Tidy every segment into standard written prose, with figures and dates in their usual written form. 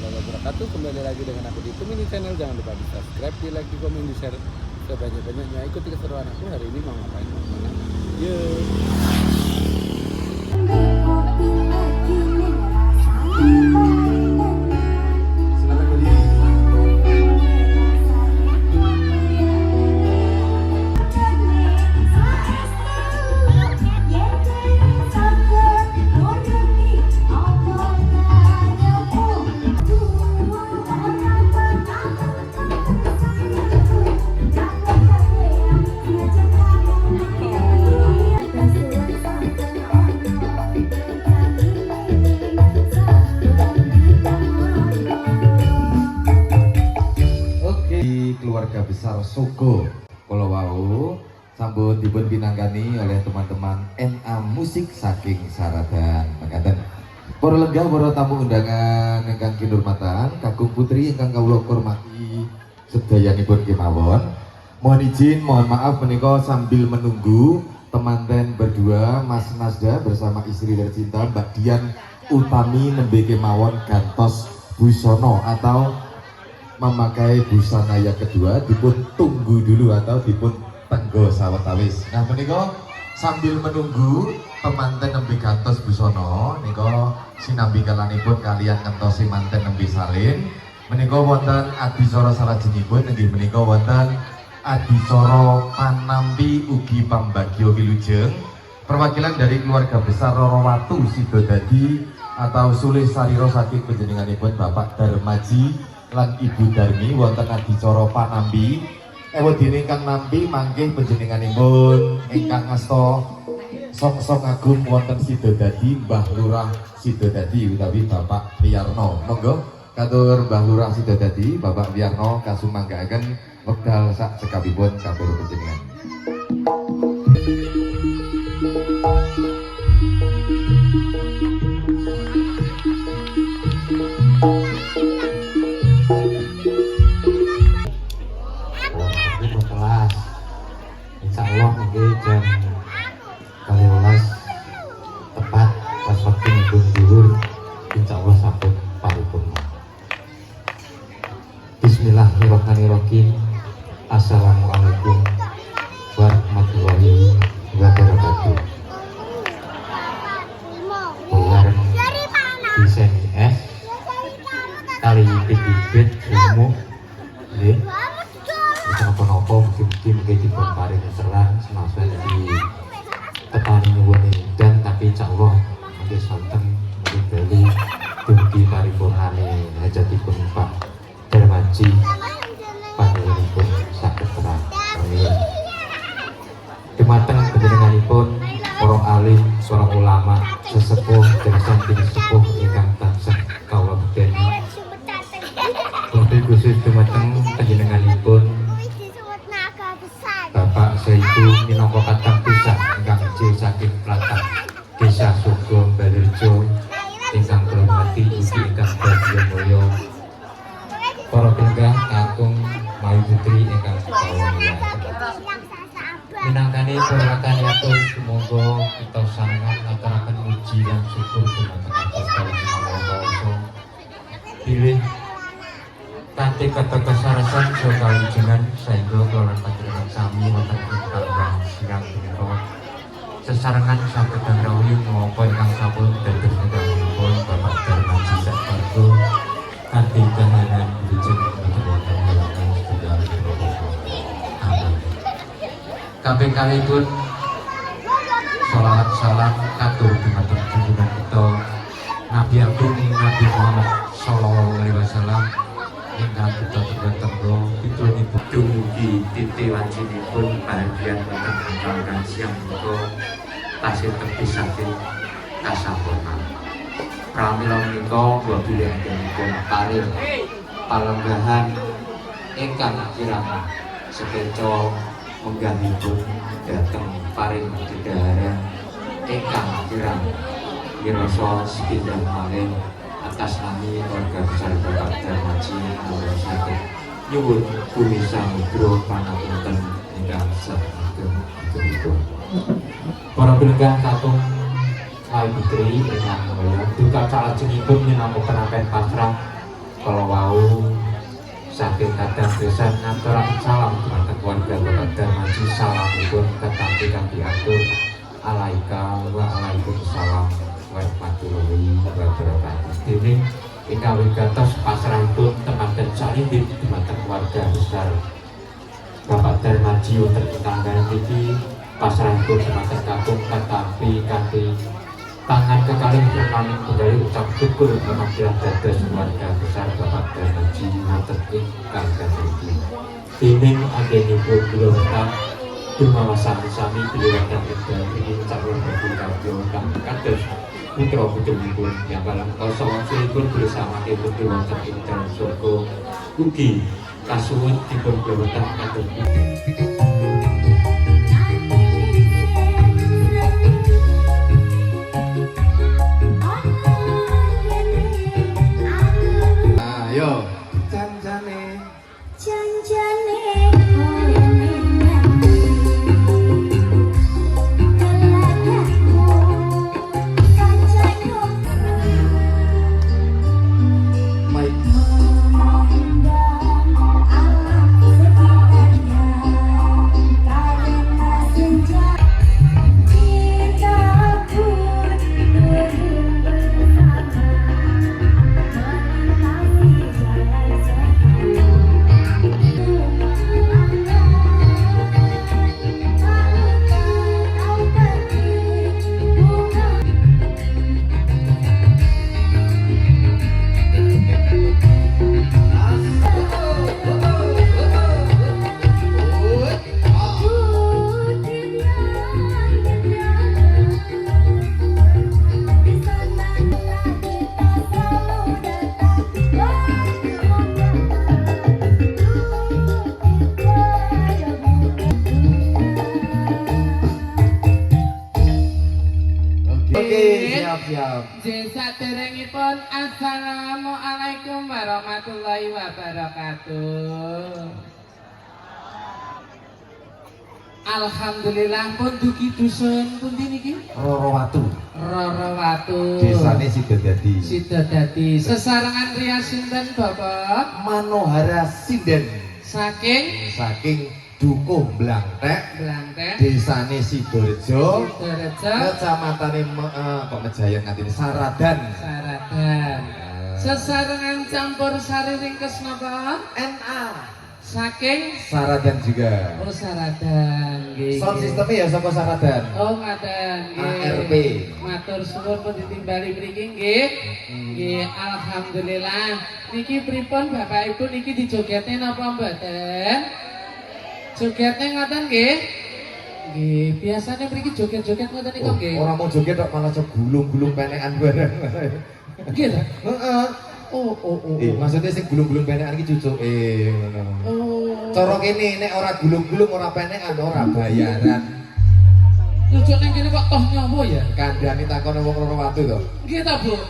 warahmatullahi wabarakatuh. Kembali lagi dengan aku di Tumini Channel. Jangan lupa di subscribe, di like, di komen, di share sebanyak-banyaknya. Ikuti keseruan aku hari ini mau ngapain, mau kemana. Yuk. Keluarga besar Sogo Polowau sambut dipun pinanggani oleh teman-teman NA Musik saking Saradan mekaten. Para lenggah para tamu undangan ingkang kinurmatan, kakung putri ingkang kawula hormati sedayanipun kemawon. Mohon izin, mohon maaf menika sambil menunggu temanten berdua Mas Nasda bersama istri tercinta Mbak Dian Utami nembe kemawon gantos busono atau memakai busana yang kedua dipun tunggu dulu atau dipun tenggo sawetawis. Nah menika sambil menunggu temanten nembe gantos busana nika sinambi kalanipun kalian ngentosi manten nembe salin menika wonten adicara salajengipun inggih menika wonten adicara panampi ugi pambagyo wilujeng perwakilan dari keluarga besar Roro Watu Sidodadi atau sulih sarira saking panjenenganipun Bapak Darmaji lan Ibu Darmi wonten adicara panampi wedine ingkang nampi mangke panjenenganipun ingkang ngasta sok-sok agung wonten Sidodadi Mbah Lurah Sidodadi utawi Bapak Wiyarno. Monggo katur Mbah Lurah Sidodadi Bapak Wiyarno kasumanggaaken wekdal sak cekapipun katur panjenengan. Insyaallah mungkin jam 12 tepat pas waktu nyebut zuhur insyaallah sampun paripurna. Bismillahirrahmanirrahim. Assalamualaikum warahmatullahi wabarakatuh. Bareng desain es kali bibit ilmu nggih. Kenapa-napa mungkin dipun paring serang semasa di petani nyuwun dan tapi insyaallah mungkin sonten mungkin bali dumugi paripurnane hajatipun Pak Darmaji panjenenganipun saged terang. Amin. Dumateng panjenenganipun para alim, para ulama, sesepuh dan santri sepuh ingkang tansah kawula bedani. Wabil khusus dumateng panjenenganipun Bapak Saidu minangka kadang pisah ingkang C saking Platang Desa Sogo Balirjo ingkang kula hormati ugi ingkang badhe mulya para penggah kakung Mayu Putri ingkang kawula minangkani purakan yatur sumangga kita sangat ngaturaken puji lan syukur dumateng Gusti Allah pilih kanthi kata kesarasan saha kawijengan saengga kula panjenengan sami wonten ing kalembang sirang punika sesarengan saged rawi menapa ingkang sampun dados nedahipun Bapak Darmaji Sakwarga kanthi kahanan wilujeng wonten wonten setunggal amin. Kabeh kalihipun shalawat salam katur dumateng junjungan kita Nabi Agung Nabi Muhammad sallallahu alaihi wasallam ingkang kita tenggo pitulunipun dumugi titik wancinipun bahagian wonten ingkang siang menika tasih terpisahin kasampurna. Pramila menika kula bilih-bilihipun paring palenggahan ingkang kirang sekeca menggahipun dhateng paring dedhaharan ingkang kirang wirasa sepindhah malih atas nami keluarga besar Bapak Darmaji kula saged nyuwun bumi samudra pangapunten ingkang saged. Para penenggah kakung Mayu Putri ingkang mulya duka salajengipun minangka penampian pasrah saking kadang desa ngaturaken salam dumateng keluarga Bapak Darmaji salamipun ketampi kang diatur alaika wa alaikumussalam warahmatullahi wabarakatuh. Dene ingkang wigatos pasrahipun temanten salindit dumateng keluarga besar Bapak Darmaji wonten ing tanggalan iki pasrahipun dumateng kakung ketampi kanthi tangan kekalih permanen kembali ucap syukur kemampuan dados keluarga besar Bapak Darmaji wonten ing kanggan iki. Dening anggenipun kula wonten dumawa sami-sami beliau wonten ing ingin calon bagi kabeh kang kados putra putrinipun yang balang kosong silipun bersama putri wonten ing dalam surga ugi kasuwun dipun wonten kados Ayo, janjane. Janjane kowe menyanyi kelakatmu sajayo memandang alam sekitarnya karena senja kita pun berdua bersama melintasi jalan sepanjang. Oke, siap. Saderengipun assalamualaikum warahmatullahi wabarakatuh. Alhamdulillah pun dugi dusun pundi niki? Rorowatu. Rorowatu. Desane Sidodadi. Sidodadi. Sesarengan rias sinten Bapak? Manohara Sinden. Saking Dukuh Blangtek. Desane Sidorejo. Kecamatane kok Mejayan ngatine Saradan. Sesarengan campur sari ringkes napa? NA. Saking Saradan juga. Oh Saradan nggih. Sound sistemnya ya saka Saradan. Oh ngaten nggih. ARP. Matur suwun pun ditimbali mriki nggih. Nggih alhamdulillah. Niki pripun Bapak Ibu niki dijogetne napa mboten? Jogetne ngoten nggih. Nggih, biasane mriki joget-joget ngoten niku nggih. Ora mau joget kok malah cok gulung-gulung penekan bareng. Nggih ta? Heeh. Oh. Maksudnya sing gulung-gulung penekan iki cucuke ngono. Oh. Cara kene nek ora gulung-gulung ora penekan ora bayaran. Lucu ning kene kok toh nyowo ya? Kandhane takon wong Rorowatu to. Nggih ta, Bu?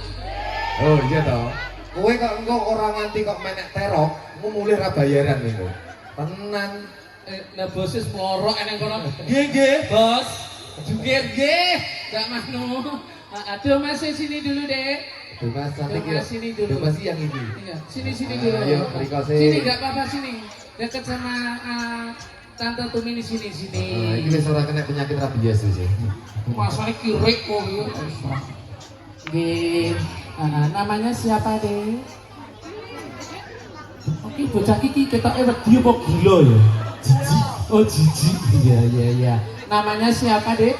Oh iya to. Kowe kok engko ora nganti kok menek terok, mulih ra bayaran niku. Tenan. Nah bosis morok eneng kono. Nggih, Bos. Jungkir nggih. Gak manu. Aduh Mas sini dulu, Dek. Duh Mas cantik Mas, sini dulu. Duh Mas yang ini. Iya, sini dulu. Ayo, mriko sih. Sini enggak apa-apa sini. Dekat sama Tante Tumini sini. Iki wis ora kena penyakit rabies wis. Masane kirik kok iki. Nggih. Namanya siapa, Dek? Oke, bocah iki ketoke wedi apa gila ya? Jijik. Oh, jijik. Iya. Namanya siapa, Dek?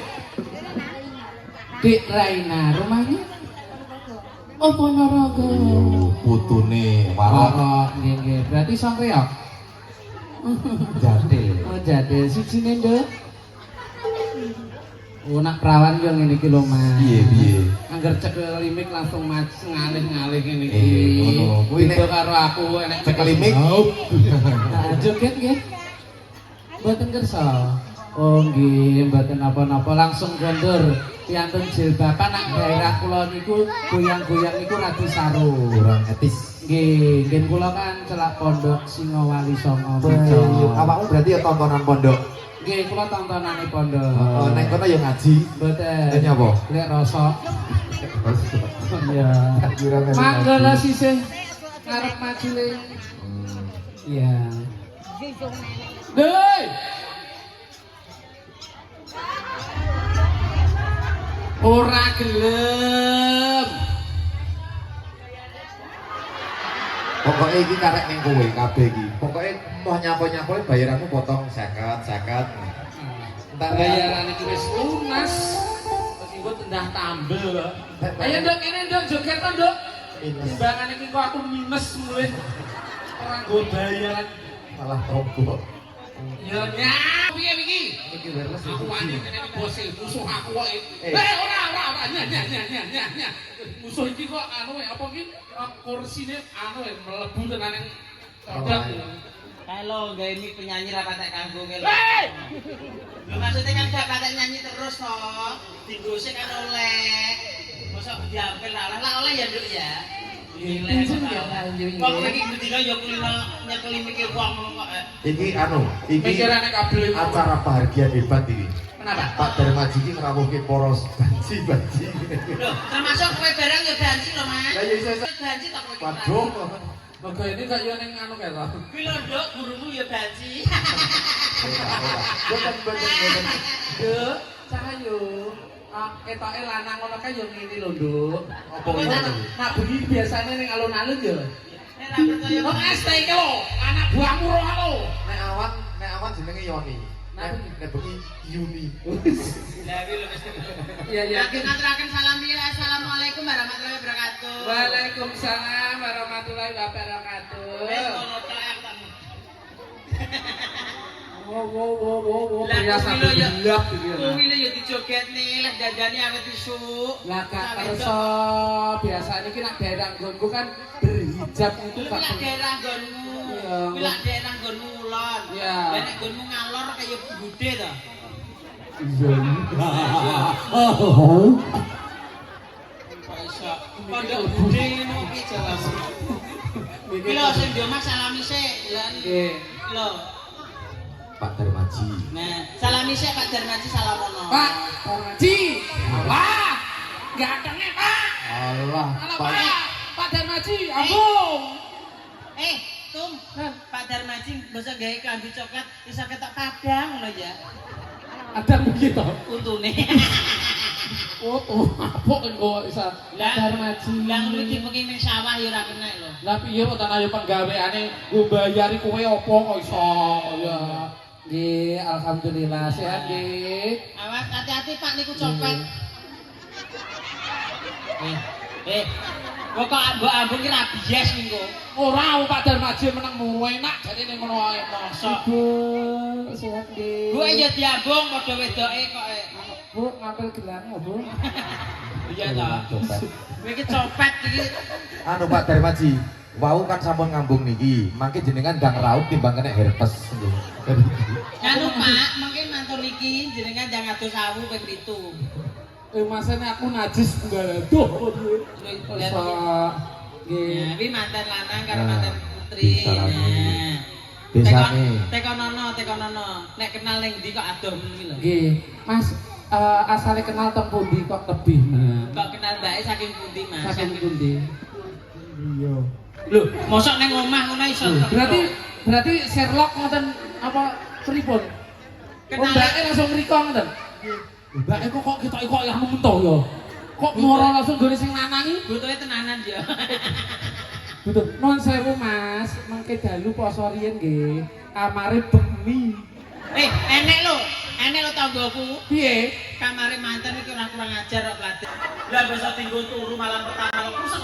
Dek Raina. Rumahnya? Oh, Ponorogo. Putune warak. Nggih. Berarti sampeyan. Jatil. Oh, jadil. Sijine, Nduk. Oh, nak perawan yo ngene iki lho, Mas. Piye? Angger cekel limik langsung ngalih-ngalih ngene iki. Ngono. Kuwi nek beda karo aku enek cekel limik. Nah, joget nggih. Mboten kersa. Oh nggih, mboten napa-napa langsung kondur. Piantun jilbaban nak daerah kula niku goyang-goyang niku radi saru. Kurang etis. Nggih, nggih kula kan celak pondok Singowali Songo. Awakmu berarti ya tontonan pondok. Nggih, kula tontonane pondok. Oh, nek kono ya ngaji. Mboten. Lha nyapa? Lek rasa. Iya. Tak kira melu Manggala ngaji. sisih ngarep maju le. Iya. Doi. Ora gelem. Pokoknya iki karek ning kowe kabeh iki. Pokoknya mau nyapa-nyapa bayaranmu potong 50. Entar bayaran iki wis lunas. Terus iku tendah tambel. Ayo Nduk, ini Nduk jogetan Nduk. Timbangan iki kok aku minus mulai. Ora nggo bayaran. Malah tombol. Ya nyap piye iki? Iki wireless Aku wani kene bose musuh aku kok. Ora nya. Musuh iki kok anu apa iki kursine anu mlebu tenan ning kodok. Kalau gak ini penyanyi rapat kanggo ngel. Hei! Lho maksudnya kan gak patek nyanyi terus toh. Digosek kan oleh. Mosok diampel lah oleh ya Nduk ya. Gile kok. Kok iki bendina ya kulino nyekeli mikir wong kok. Iki anu, iki Pikirane kabel iku. acara bahagia hebat iki. Kenapa? Pak Darmaji iki ngrawuhke poros banci. Loh, termasuk kowe barang ya banci lho Mas. Lah ya iso. Banci tak kowe. Waduh. Mergo ini kok yo ning anu kae to. Kuwi lho Nduk, gurumu ya banci. Boten. Nduk, cahayo. Ketoke lanang ngono kae yo ngene lho, Nduk. Apa ngene lho? Nak bengi biasane ning alun-alun yo. Nek ra percaya Kok ST iki lho, anak buahmu ro lho. Nek awan jenenge Yoni. Nek bengi Yuni. Lah iki lho mesti. Iya iya. Yakin aturaken salam ya. Assalamualaikum warahmatullahi wabarakatuh. Waalaikumsalam warahmatullahi wabarakatuh. Wes ngono tok aku tak. Wow, Lah biasa kuwi lho ya. gelap iki. Kuwi lho ya dijogetne, lah dandane awet isuk. Lah gak kersa biasane iki nek daerah nggonku kan berhijab itu Kuwi gak lak daerah nggonmu. Iya. Kuwi lak daerah nggonmu ulon. Iya. Lah nek nggonmu ngalor kaya budhe to. Kok iso? Pondok budhe ngono ki jawaban. Iki lho sing yo Mas salami sik. Lah Nggih. lho. Pak Darmaji. Nah, salami sik Pak Darmaji salamono. Pak, Darmaji. Wah, gantengnya Pak. Allah, Halo Pak. Pak Darmaji, ampun. Tum, Pak Darmaji bisa gawe klambi coklat iso ketok padang ngono ya. Ada begitu. Untune. Oh, apa engko isa Pak Darmaji. Lah ngono iki pengen ning sawah ya ora kena lho. Lah piye kok tenan ayo penggaweane nggo mbayari kowe apa kok iso ya. Nggih, alhamdulillah sehat nggih. Awas hati-hati Pak niku copet. Kok mbok ambung ki rabies niku. Ora Pak Darmaji meneng mulu enak jadi ning ngono wae mosok. Ibu, sehat nggih. Bu ya diambung padha wedoke kok. Bu, ngambil gelang ya, Bu. Iya ta. Kowe iki copet iki. Anu Pak Darmaji, wau kan sampun ngambung niki, mangke jenengan ndang raut timbang kena herpes. Anu Pak, mungkin mantu niki jenengan jangan atus sawu ping 7. Masane aku najis tunggal. Duh. Lihat Iso. Nggih. Nah, ini mantan lanang karo Nah, mantan putri. bisa lagi. Nah. Desane. Teko nono. Nek kenal ning ndi kok adoh iki lho. Nggih. Mas asale kenal teng pundi kok tebih. Kok kenal mbake saking pundi, Mas? Saking pundi? Iya. Lho, mosok ning omah ngono iso. Berarti Sherlock ngoten apa pripun? Oh, mbake langsung mriko ngoten. Mbake kok ketoke kok ya mentoh ya. Kok moro langsung gone sing lanangi? butuhe tenanan ya. Betul. Non sewu Mas, mangke dalu poso riyen nggih. Kamare bemi. Enek lho tanggoku. Piye? Kamare mantan iki ora kurang ajar kok pelatih. Lah besok tinggal turu malam pertama rusak.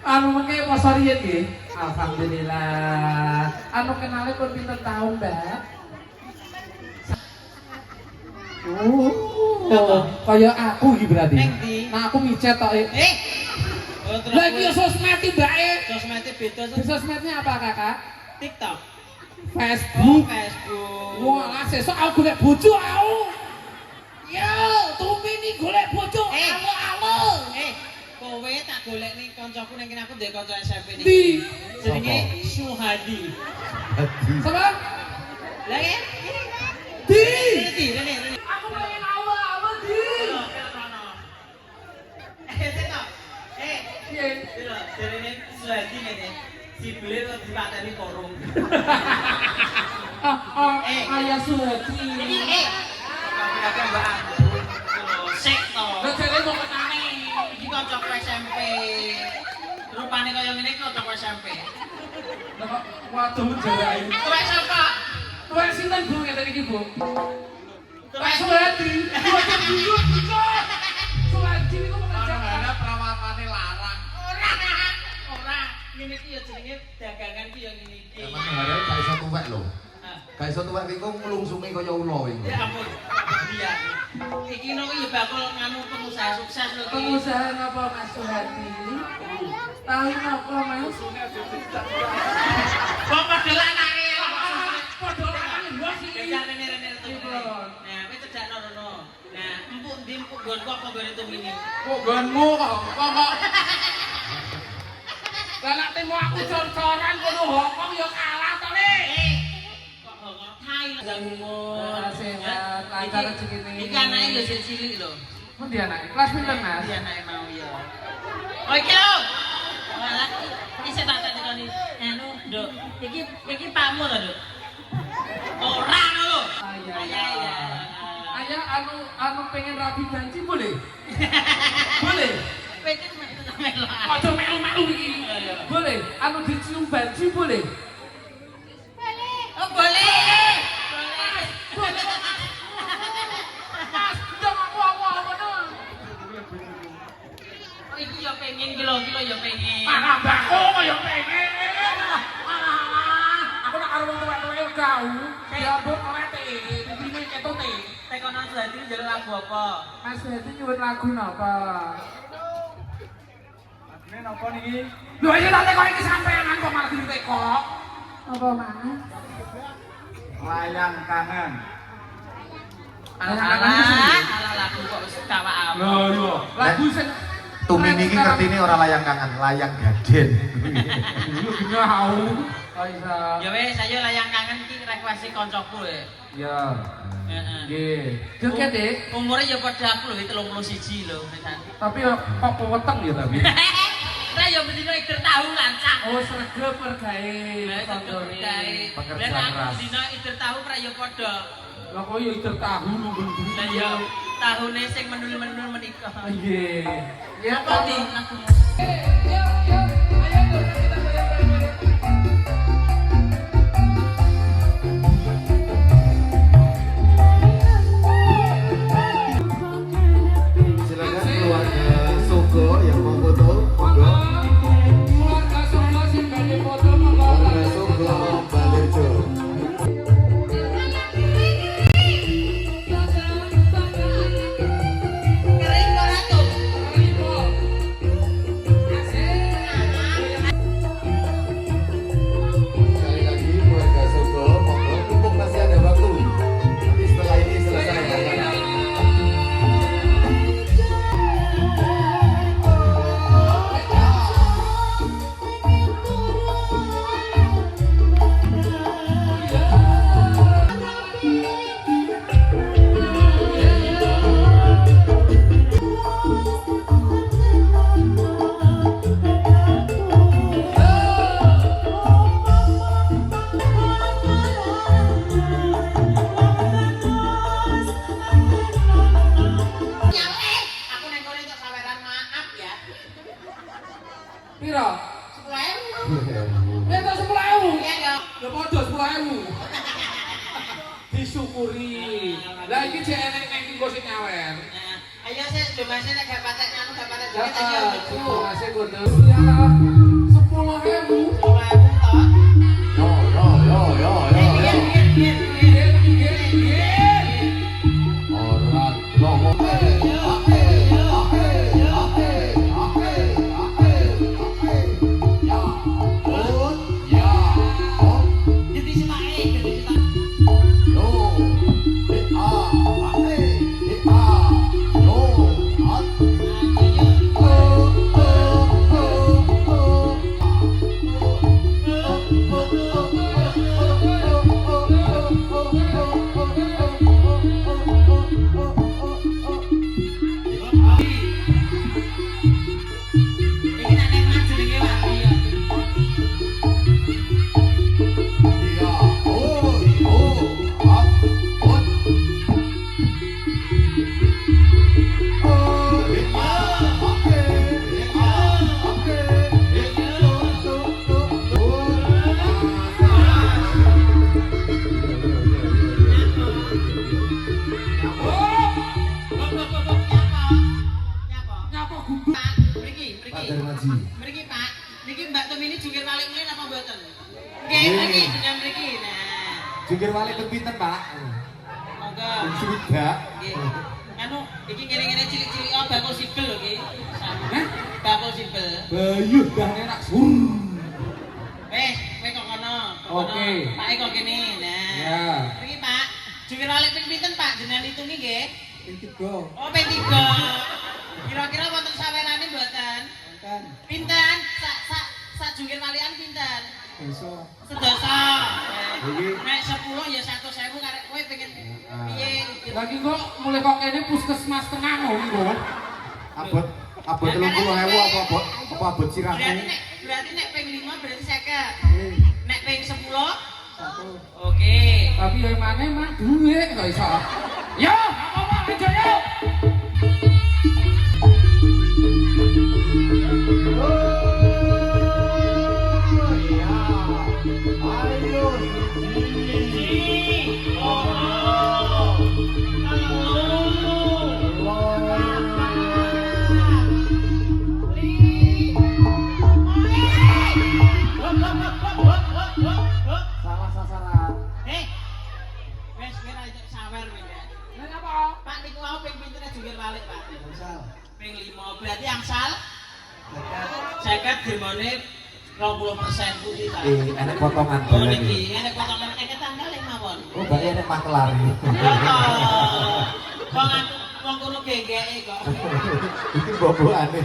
Anu mengke poso riyen nggih. Alhamdulillah. Anu kenale pun pinten tahun, Mbak? Oh, kaya aku iki berarti. Ning ndi? Nah, aku micet tok. Oh, terus Lah iki sosmed iki, Mbak. sosmednya beda Di sosmednya apa, Kakak? TikTok. Facebook. Facebook. Wah, sesuk aku golek bojo aku. Yo, tumini golek bojo. Alo. Kowe tak golek nih koncoku ning kene aku ndek kanca SMP nih. Di. Jenenge Suhadi. Sama? Lah ya? Di. Rene. Aku pengen awal di. Seto. Piye? Jenenge Suhadi ngene. Si beli kok dipateni korung. Ayah Suhadi. Kabeh Mbak sik to. Lah jare kok kenane. Iki kancaku SMP. Rupane kaya ngene iki kancaku SMP. Lah kok waduh jarae. Tuwek sapa? Tuwek sinten Bu ngeten iki Bu? Tuwek Suhadi. Waduh buyut buyut. Suhadi niku pekerja perawatane larang. ora. Ngene iki ya jenenge dagangan ki ya ngene iki. Emang harus gak iso tuwek lho. Ah. Gak iso tuwek iki kok nglungsunge kaya ula iki. Ya ampun. Iya. Iki no ya bakal nganu pengusaha sukses lho iki. pengusaha ngapa Mas Suhadi? Tahu ngapa Mas? Kok padha lanake ya. Padha lanake lho sih. Ya rene-rene to. Nah, kowe cedakno rono. Nah, empuk ndi empuk nggonku apa nggone tumini? Kok gonmu kok. Lah nek temu aku cor-coran kono Hongkong ya kalah to, Le. Kok hongkong Thai jangunmu. Sehat, lancar rezekine. Iki anake lho sing cilik lho. Pundi anake? Kelas pinten, Mas? Iki anake mau ya. Oh iki lho. Malah iki tak takoni. Anu, Nduk. Iki pakmu to, Nduk? Ora lho. Ayah ya. Ayah anu pengen rapi janji boleh? Boleh? Pengen melu. Ojo melu-melu iki. Boleh? Anu dicium banji boleh? Oh boleh. Boleh. Mas, ndang aku ngono. Oh iki yo pengen iki lho yo pengen. Parah mbakku kok ya pengen. Aku nak karo wong tuwek-tuwek gau. Ya mbok ngerti, dipine ketute. Tekono Suhadi njaluk lagu apa? Mas Suhadi nyuwun lagu napa? Ini napa niki? Lho iki tak tekok iki sampean kok malah ditekok. Apa Mas? Layang kangen. Alah lagu kok wis kawak apa? Lho iya, lagu sing Tumini iki ngertine ora layang kangen, layang gaden. Iya ngau. Oh iya. Ya wis ayo layang kangen iki request kancaku ya. Ya. Heeh. Nggih. Joget, Dik. Umure ya padha aku lho 31 lho mesan. Tapi kok weteng ya tapi. Lah ya bendino ider tahu lancah. Oh, sregep pergawe Kontone. Pekerja Lah keras. aku dino ider tahu pra ya padha. Lah kok ya ider tahu nunggu. Lah ya tahune sing menul-menul menika. Nggih. Ya Apa di aku? Silakan keluarga Sogo yang mau foto, monggo. Keluarga Sogo sing badhe foto monggo. Keluarga Sogo Balirjo. Kering ora tuh. Sekali lagi keluarga Sogo, monggo. Mumpung masih ada waktu. Nanti setelah ini selesai acara. Aku neng kono untuk saweran maaf ya. Piro? 10.000. Nek 10.000. Iya ya. Ya padha 10.000. Disyukuri. Lah iki jek enek nek engko sing nyawer. Nah, ayo sih cuma sih nek gak patek anu gak patek joget ayo. Masih kudu. Ya 10.000. 10.000 toh. Yo yo yo yo yo yo. Ora ngomong. Jadi semae, jadi semae. Yo, temini jungkir balik meneh apa mboten? Nggih, iki jenengan mriki. Nah. Jungkir balik ke pinten, Pak? Monggo. Sudah. Nggih. Anu, iki ngene-ngene cilik-cilik bakul sibel lho iki. Hah? Bakul sibel. Bayu dah enak sur. Kowe kok kono. Oke. Pak kok kene. Nah. Ya. Iki Pak, jungkir balik ping pinten Pak? Jenengan hitungi nggih. Ping 3. Oh, ping 3. Kira-kira wonten sawerane mboten? Kan. Pinten? Sak jungkir balikan pinten? Iso. Sedasa. Iki. Nek 10 ya 100.000 karek kowe pengen piye? Lagi kok mulai kok kene puskesmas tengah ngono. Abot 30.000 apa abot sirahmu? Berarti nek ping 5 berarti 50. Eh, Nek ping 10 satu. oke. Tapi yang mana mah duit kok iso. Yo, apa-apa aja yo. Salah sasaran. Wes kira itu sawer kowe ya. Nek apa? Pak niku mau ping pintune jungkir balik Pak. Misal. Ping 5 berarti angsal 50 demone 20% ku iki. Enak potongan Oh dalan niki, iki. enek potongan enek tanggal lek mawon. Oh, mbak enak maklar iki. Wong kono gegeke kok. Iki bobokane.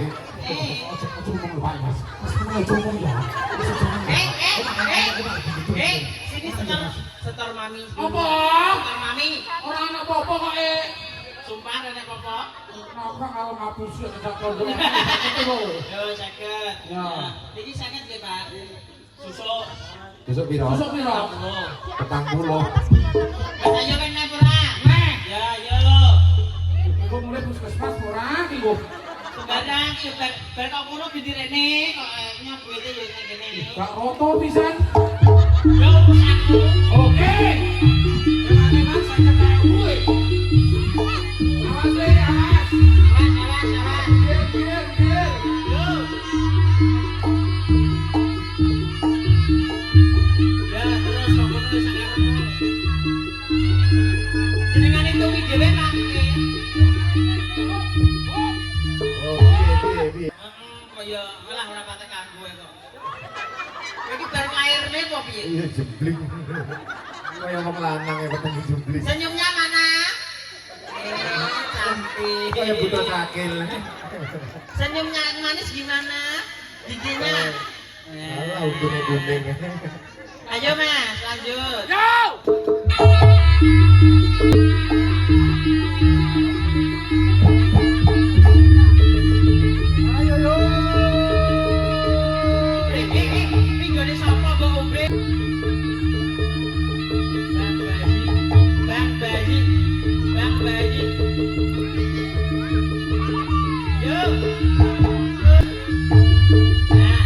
Sini setor mami. Apa? Setor mami. Ora ana apa-apa kok Sumpah ada apa? Napa kalau ngapus ya tidak kondo. Itu lho. Yo sakit. Ya. Iki sakit nggih, Pak. Susuk. Besok piro? Susuk piro? 40. Mas ayo kan nek ora? Neh, Ya, yo. iku mulai puskesmas ora iku. Sembarang bar kok kuno bidirene kok nyabuite yo ning kene. Gak roto pisan. Yo urusanku. Oke. Emane Mas saya kaya kuwe. Awas le, awas. Awas. Biar. Yo. Ya terus kok kuno sakarepmu. Jenengan itu dhewe Pak. Oh, piye. Kaya malah ora patek kanggo kok. Iki bar lairne apa piye? Iya jembling. Kaya wong lanang ya ketemu jembling. Senyumnya mana? Cantik. Kaya butuh cakil. Senyumnya manis gimana? Giginya? Alah kuning-kuning. Ayo Mas, lanjut. Yo! Ayo yo. Pinggone sapa mbok ombe? Bang Bayi. Yo. Nah.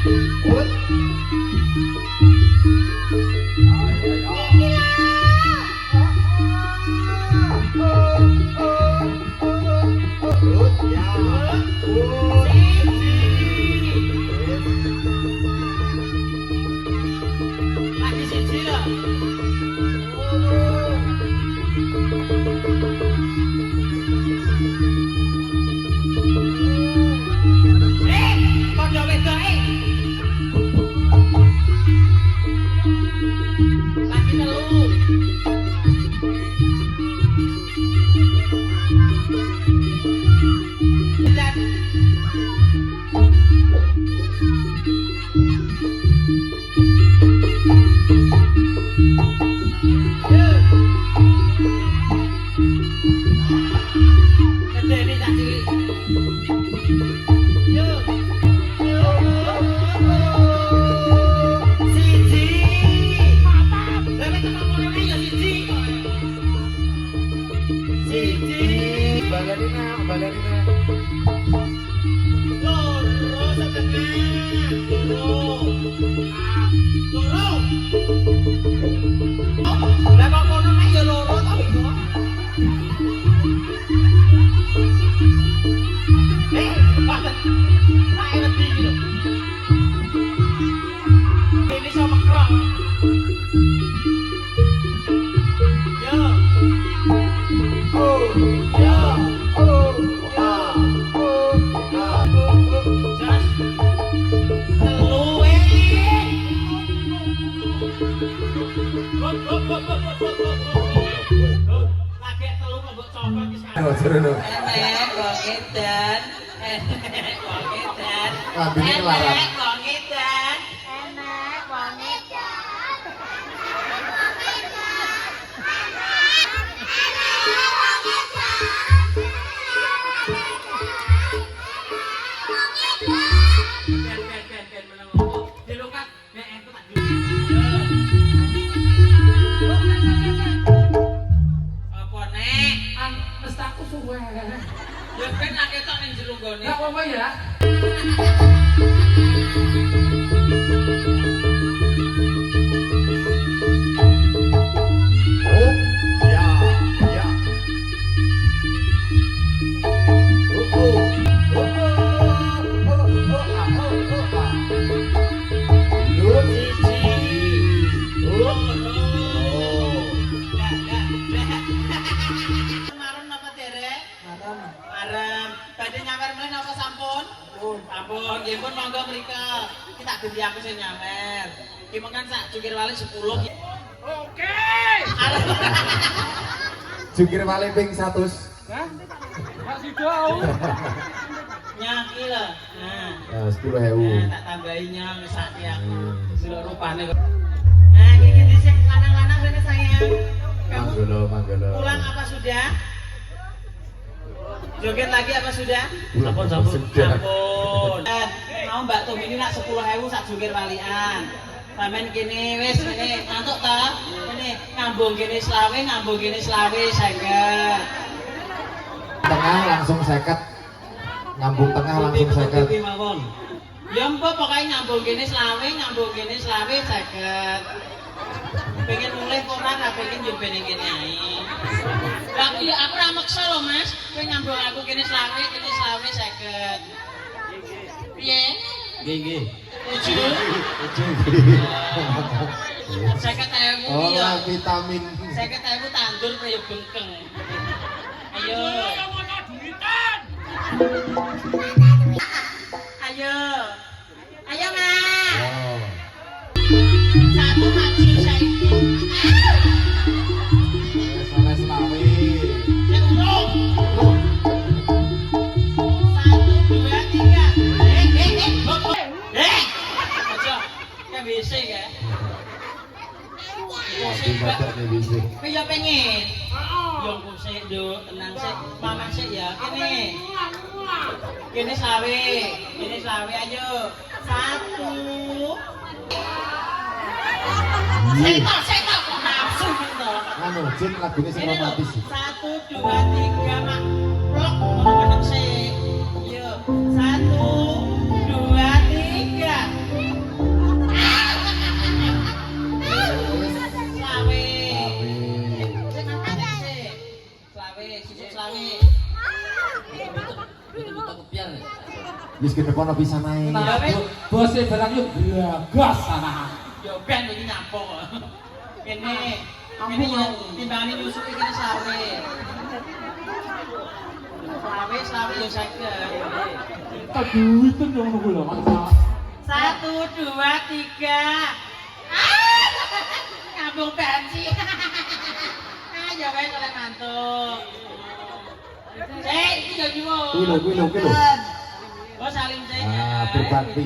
Serono. Enek wong edan. Enek wong edan. Lambene kelaran. Enek wong edan. Enek wong edan. Ben meneng ngomong. Dilukat nek aku tak apa nek? Mesti aku suwe. Ya ben lak ketok ning jero gone. Enggak apa-apa ya. Oh, ya, ya. Oh, oh. Oh, oh. Marem napa derek? Marem. Badhe nyawer meneh napa sampun? Sampun. Nggih pun monggo mrika. Iki tak ganti aku sing nyawer. Iki mengkan sak jukir wali 10. Oke. Jungkir wali ping 100. Hah? Enggak sido. Nyaki lho. Nah. 10.000. Nah, tak tambahi nyang sakti aku. Delok rupane kok. Nah, iki dhisik lanang-lanang rene sayang. Kamu Manggolo. pulang apa sudah? Joget lagi apa sudah? Sampun. Sampun. Dan mau Mbak Tum ini nak 10.000 sak jungkir walian. Sampeyan kene wis kene ngantuk ta? Kene ngambung kene selawe, ngambung kene selawe saged. Tengah langsung 50. Ngambung tengah langsung 50. Pipi mawon. Ya mbok pokoke ngambung kene selawe saged. Pengen mulai ora ra pengen yo ben kene ae. Lah aku ya aku ra maksa lho Mas. Kowe nyambung aku kene selawe saged. Piye? Nggih. Tujuh. 50.000 Oh, iya. vitamin. 50.000 tandur kaya bengkeng. Ayo. Ayo. Ayo, Mas. Oh. Satu maju saiki. Salah selawe. Sing urung. 1 2 3. Aja. Kayak WC ya. Kowe ya pengen. Yo kok sik, Nduk, tenang sik. Mamah sik ya. Kene. Kene slawe. Ayo. 1. Seto. Nafsu gitu. Anu, Jin lagune sing romantis. 1 2 3 mak. Plok ngono sik. Yo. 1 2 3. Slawe. Slawe. Wis ke depan bisa naik. Nah, bose barang yo gas ana. Yo ben iki nyampung kok. Kene yo timbangane nyusuk iki slawe. Slawe yo saged. Keduiten yo ngono kuwi lho, Mas. 1 2 3. Ngambung bensin. Ya wes oleh mantuk. Iki yo nyuwun. Kuwi lho. Oh saling sih. Berbakti.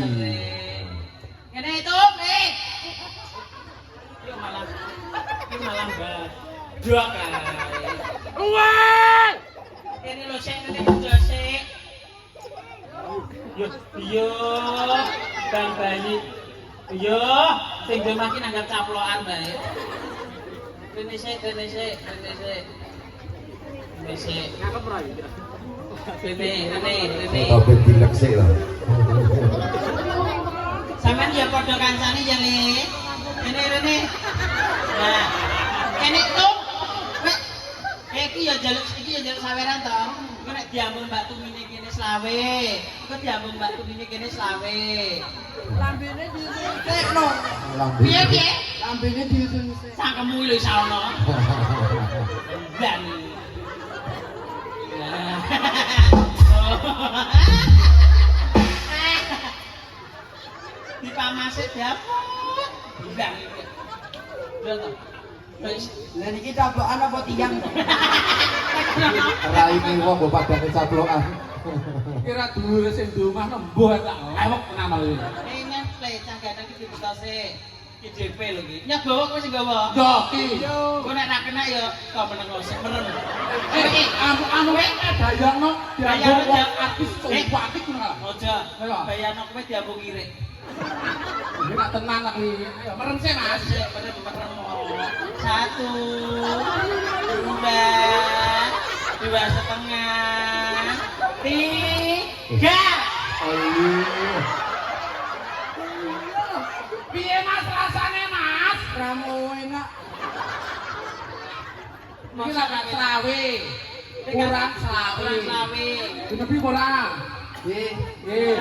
Ngene itu, Yuk malah bedok kae. Wah! Ini lho sik ngene aja sik. Yo, Bang Bayi. Yo, sing do makin anggap caplokan bae. Rene sik. Ngakep ora iki? Rene. Tapi dilek sik lho. Sampeyan ya padha kancane ya, Le. Rene. Nah, kene tuh. Iki ya jaluk saweran to. Iku nek diambung Mbak Tumine kene slawe. Iku diambung Mbak Tumine kene slawe. Lambene diutekno. Piye? Lambene diutekno. Sangkemu lho isa ono. Dan. Dipamase dapet. Dan. Lho to. Lah niki tablokan apa tiang? Rai ini wong mbok padane caplokan. Kira dulur sing di omah nembah tak ewek ngamal iki. Ini plecah gadang iki ditase. IDP lho iki. Nyak bawa kowe sing gawa. Yo ki. Kowe nek nak kena ya kok meneng sik merem. Anu dayangno diambung wong artis cuwatik ngono. Ojo. Bayarno kowe diambung irik. Iki nak tenang lagi. Ayo merem sih Mas. Merem. 1 2 2,5 3. Piye Mas rasane Mas? Ramu enak. Iki lak selawe. Kurang selawe. Dinepi kurang. Nggih. Nggih.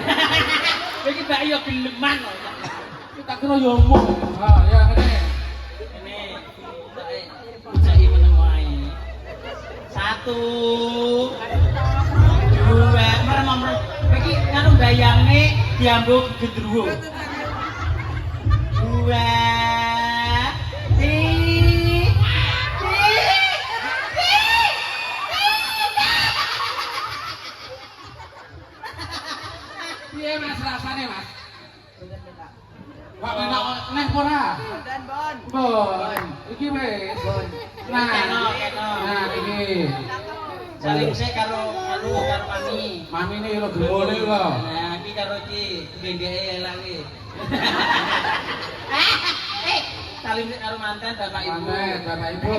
Iki mbak yo geleman kok. Kita kira yo omong. Ha, ya ngene. Ini ucai meneng wae. 1 2 merem. Iki karo bayange diambung gendruwo. 2 Piye Mas rasane Mas? Wah, enak neh ora? Bon. Iki wis. Nah, nah iki. saling sik karo mami. Mami ini lho gemole lho. Nah, iki karo iki gendeke elang iki. Saling sik karo mantan Bapak Ibu. Mantan Bapak Ibu.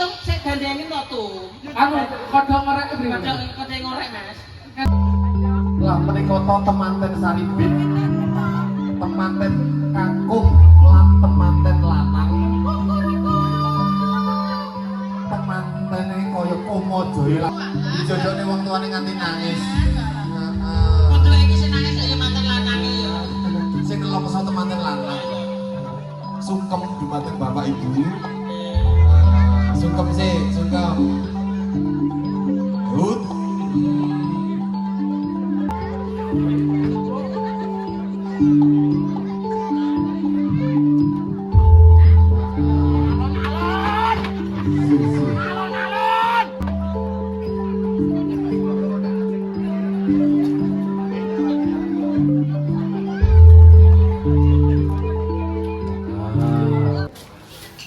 Tuh sik gandengin to tuh. Anu kodho ngorek priwe? Kodho ngorek, Mas. Lah menika temanten saribit. Temanten kakung lan temanten lanang. Temantene kaya komojoe lah. Dijojokne wong tuane nganti nangis. Heeh. Kudu iki sing nangis kaya mantan lanang iki ya. Sing nelokso temanten lanang. Sungkem dumateng Bapak Ibu. Sungkem sih, sungkem. Good.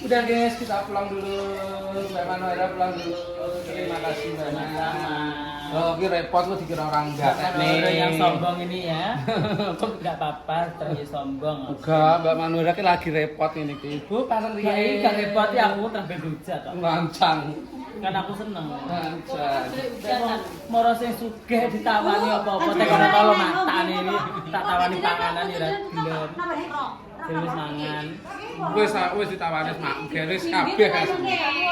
Udah guys, kita pulang dulu. Mbak Manuela pulang dulu. Terima kasih banyak. Oh, ini repot lu dikira orang enggak Orang yang sombong ini ya. Enggak apa-apa, terus sombong. Enggak, Mbak Manuela ki lagi repot ini ki. Ibu pareng Ya riye. ini gak repot ya aku terus hujat kok. Lancang. Kan aku seneng. Lancang. Moro sing sugih ditawani apa-apa tek ora kalo matane iki tak tawani panganan ya gelem. Terus mangan. Wis ditawani mak garis kabeh kan.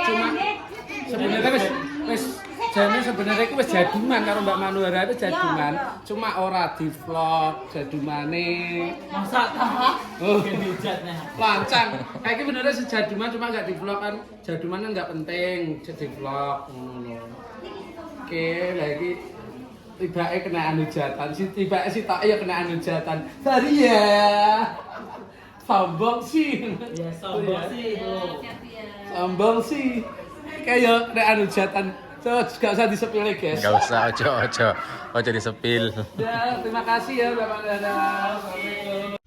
Cuma sebenarnya wis jane sebenarnya iku wis jaduman karo Mbak Manuela itu jaduman. Cuma ora di-vlog jadumane. Masak ta? Oh, Hujatnya. lancang. Kayak iki benernya sejaduman cuma enggak di-vlog kan. Jaduman kan enggak penting, jadi vlog ngono lho. Oke, lagi tibake kena hujatan. Tibake si tak ya kena hujatan. Sorry ya. Sombong sih. Ya sombong sih. Sombong sih. Kayak kena hujatan. So, gak usah disepil guys. Gak usah, ojo disepil. Ya, terima kasih ya Bapak Dada. Assalamualaikum.